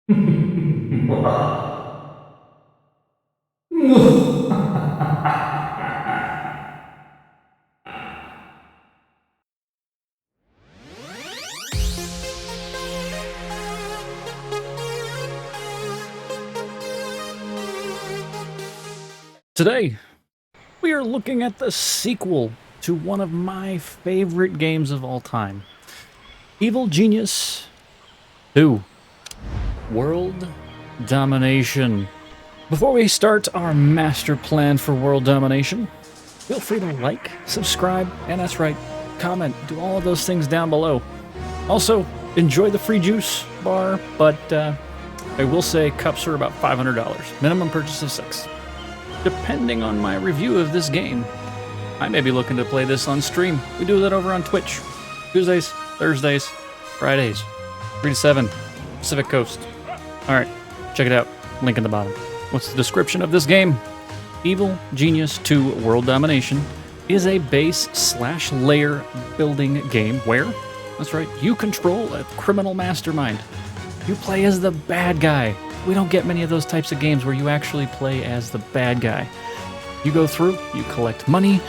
Today, we are looking at the sequel to one of my favorite games of all time, Evil Genius 2, World Domination. Before we start our master plan for world domination, feel free to like, subscribe, and that's right, comment, do all of those things down below. Also, enjoy the free juice bar, but I will say cups are about $500, minimum purchase of 6. Depending on my review of this game, I may be looking to play this on stream. We do that over on Twitch. Tuesdays, Thursdays, Fridays, 3 to 7, Pacific Coast. Alright, check it out. Link in the bottom. What's the description of this game? Evil Genius 2 World Domination is a base/layer building game where, that's right, you control a criminal mastermind. You play as the bad guy. We don't get many of those types of games where you actually play as the bad guy. You go through, you collect money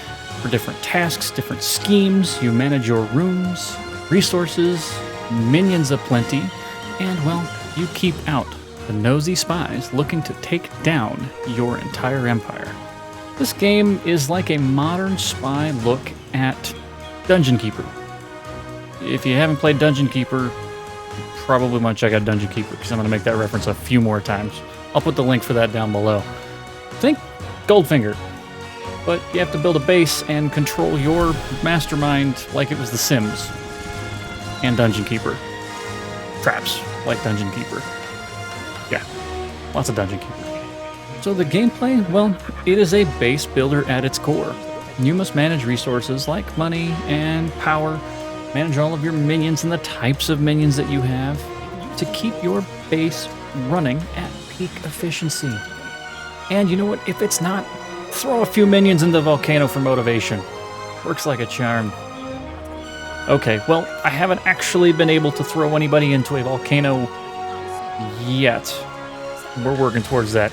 for different tasks, different schemes, you manage your rooms, resources, minions aplenty, and, well, you keep out the nosy spies looking to take down your entire empire. This game is like a modern spy look at Dungeon Keeper. If you haven't played Dungeon Keeper, probably want to check out Dungeon Keeper because I'm going to make that reference a few more times. I'll put the link for that down below. Think Goldfinger, but you have to build a base and control your mastermind like it was The Sims. And Dungeon Keeper. Traps like Dungeon Keeper. Yeah, lots of Dungeon Keeper. So the gameplay, well, it is a base builder at its core. You must manage resources like money and power, manage all of your minions and the types of minions that you have to keep your base running at peak efficiency. And you know what? If it's not, throw a few minions in the volcano for motivation. Works like a charm. Okay, well, I haven't actually been able to throw anybody into a volcano yet. We're working towards that.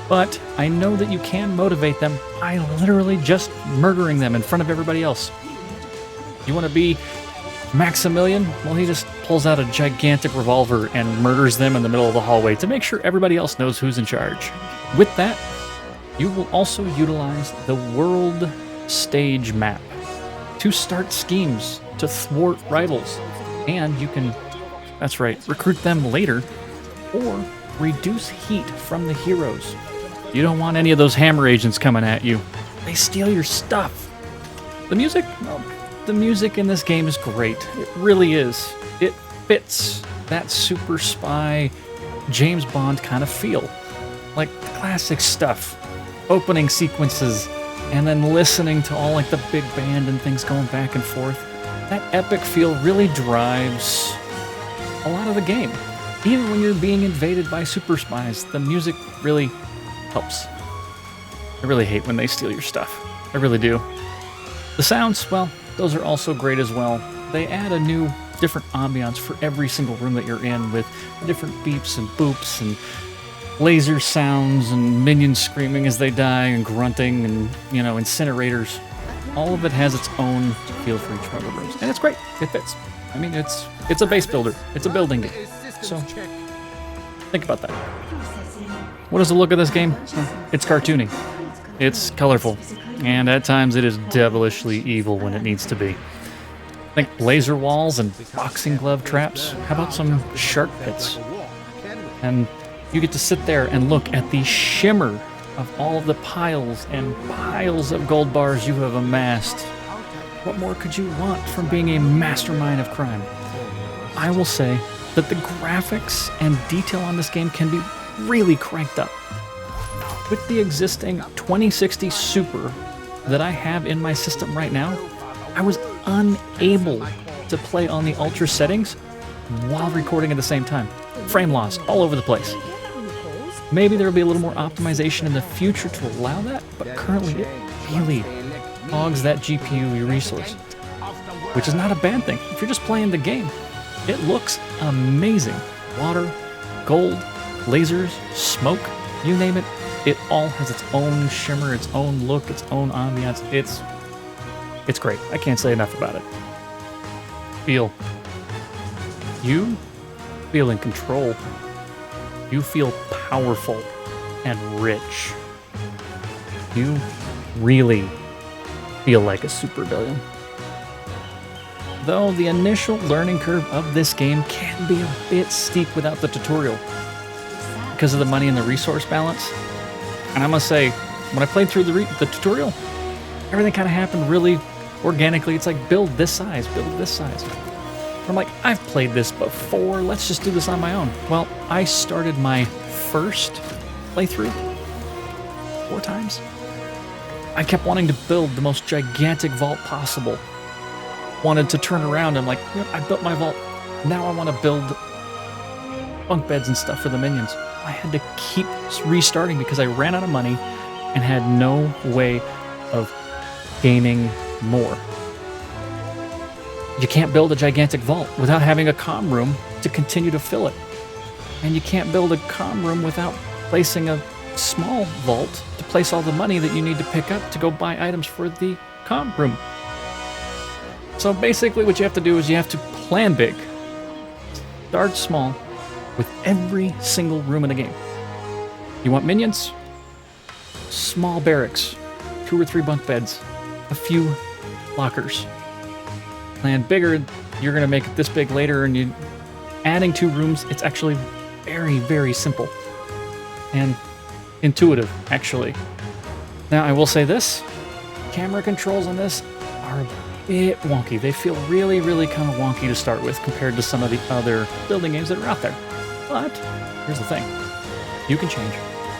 But I know that you can motivate them by literally just murdering them in front of everybody else. You want to be Maximilian? Well, he just pulls out a gigantic revolver and murders them in the middle of the hallway to make sure everybody else knows who's in charge. With that, you will also utilize the world stage map to start schemes to thwart rivals. And you can, that's right, recruit them later or reduce heat from the heroes. You don't want any of those hammer agents coming at you. They steal your stuff. The music? Well, the music in this game is great. It really is. It fits that super spy James Bond kind of feel. Like classic stuff. Opening sequences and then listening to all like the big band and things going back and forth. That epic feel really drives a lot of the game. Even when you're being invaded by super spies, the music really helps. I really hate when they steal your stuff. I really do. The sounds, well, those are also great as well. They add a new, different ambiance for every single room that you're in with different beeps and boops and laser sounds and minions screaming as they die and grunting and, you know, incinerators. All of it has its own feel for each one of the rooms. And it's great. It fits. I mean, it's a base builder. It's a building game. So, think about that. What is the look of this game? It's cartoony. It's colorful. And at times it is devilishly evil when it needs to be. Think laser walls and boxing glove traps. How about some shark pits? And you get to sit there and look at the shimmer of all of the piles and piles of gold bars you have amassed. What more could you want from being a mastermind of crime? I will say that the graphics and detail on this game can be really cranked up. With the existing 2060 Super that I have in my system right now, I was unable to play on the ultra settings while recording at the same time. Frame loss all over the place. Maybe there will be a little more optimization in the future to allow that, but currently it really hogs that GPU resource, which is not a bad thing. If you're just playing the game, it looks amazing. Water, gold, lasers, smoke, you name it. It all has its own shimmer, its own look, its own ambiance. It's great. I can't say enough about it. You feel in control. You feel powerful and rich. You really feel like a supervillain. Though the initial learning curve of this game can be a bit steep without the tutorial because of the money and the resource balance. And I must say, when I played through the tutorial, everything kind of happened really organically. It's like, build this size, build this size. I'm like, I've played this before, let's just do this on my own. Well, I started my first playthrough 4 times. I kept wanting to build the most gigantic vault possible. Wanted to turn around and like, yep, I built my vault. Now I want to build bunk beds and stuff for the minions. I had to keep restarting because I ran out of money and had no way of gaining more. You can't build a gigantic vault without having a comm room to continue to fill it. And you can't build a comm room without placing a small vault to place all the money that you need to pick up to go buy items for the comm room. So basically what you have to do is you have to plan big. Start small with every single room in the game. You want minions? Small barracks, 2 or 3 bunk beds, a few lockers. Plan bigger, you're going to make it this big later, and you adding 2 rooms, it's actually very, very simple. And intuitive, actually. Now, I will say this, camera controls on this are a bit wonky. They feel really, really kind of wonky to start with compared to some of the other building games that are out there. But, here's the thing. You can change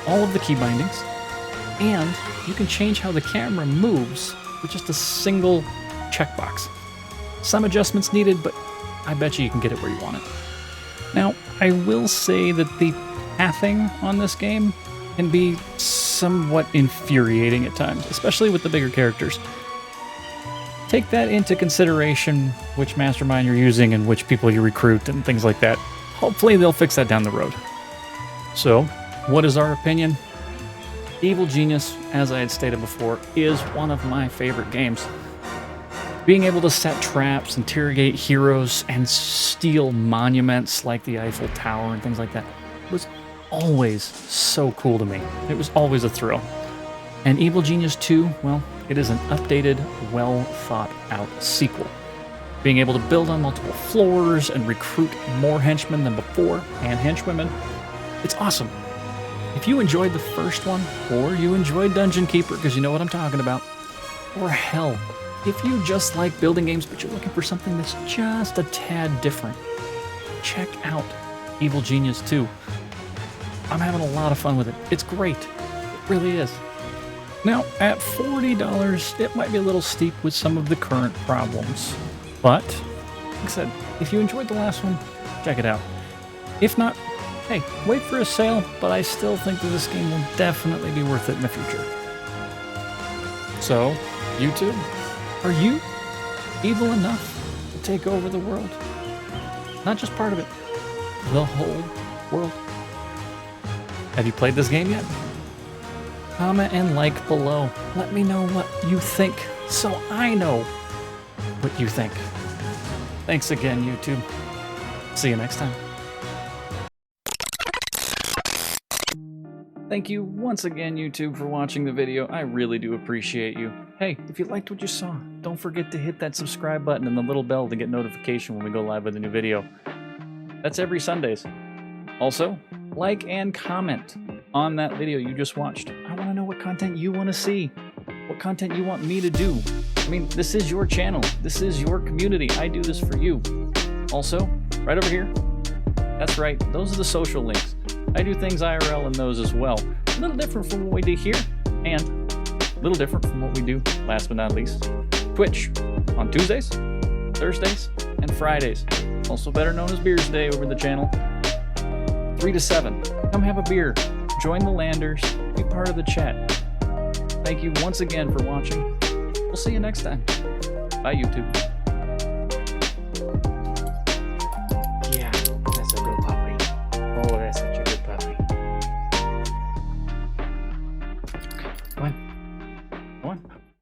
all of the key bindings, and you can change how the camera moves with just a single checkbox. Some adjustments needed, but I bet you can get it where you want it. Now, I will say that the pathing on this game can be somewhat infuriating at times, especially with the bigger characters. Take that into consideration, which mastermind you're using and which people you recruit and things like that. Hopefully they'll fix that down the road. So, what is our opinion? Evil Genius, as I had stated before, is one of my favorite games. Being able to set traps, interrogate heroes, and steal monuments like the Eiffel Tower and things like that was always so cool to me. It was always a thrill. And Evil Genius 2, well, it is an updated, well-thought-out sequel. Being able to build on multiple floors and recruit more henchmen than before, and henchwomen, it's awesome. If you enjoyed the first one, or you enjoyed Dungeon Keeper, because you know what I'm talking about, or hell, if you just like building games but you're looking for something that's just a tad different, check out Evil Genius 2. I'm having a lot of fun with it. It's great. It really is. Now, at $40, it might be a little steep with some of the current problems. But, like I said, if you enjoyed the last one, check it out. If not, hey, wait for a sale, but I still think that this game will definitely be worth it in the future. So, YouTube, are you evil enough to take over the world? Not just part of it, the whole world. Have you played this game yet? Comment and like below. Let me know what you think, so I know what you think. Thanks again, YouTube. See you next time. Thank you once again, YouTube, for watching the video. I really do appreciate you. Hey, if you liked what you saw, don't forget to hit that subscribe button and the little bell to get notification when we go live with a new video. That's every Sundays. Also, like and comment on that video you just watched. I want to know what content you want to see, what content you want me to do. I mean, this is your channel. This is your community. I do this for you. Also, right over here, that's right, those are the social links. I do things IRL in those as well. A little different from what we do here, and a little different from what we do, last but not least, Twitch on Tuesdays, Thursdays, and Fridays. Also better known as Beers Day over the channel. 3 to 7. Come have a beer. Join the Landers. Be part of the chat. Thank you once again for watching. We'll see you next time. Bye, YouTube. Yeah, that's a good puppy. Oh, that's Bye.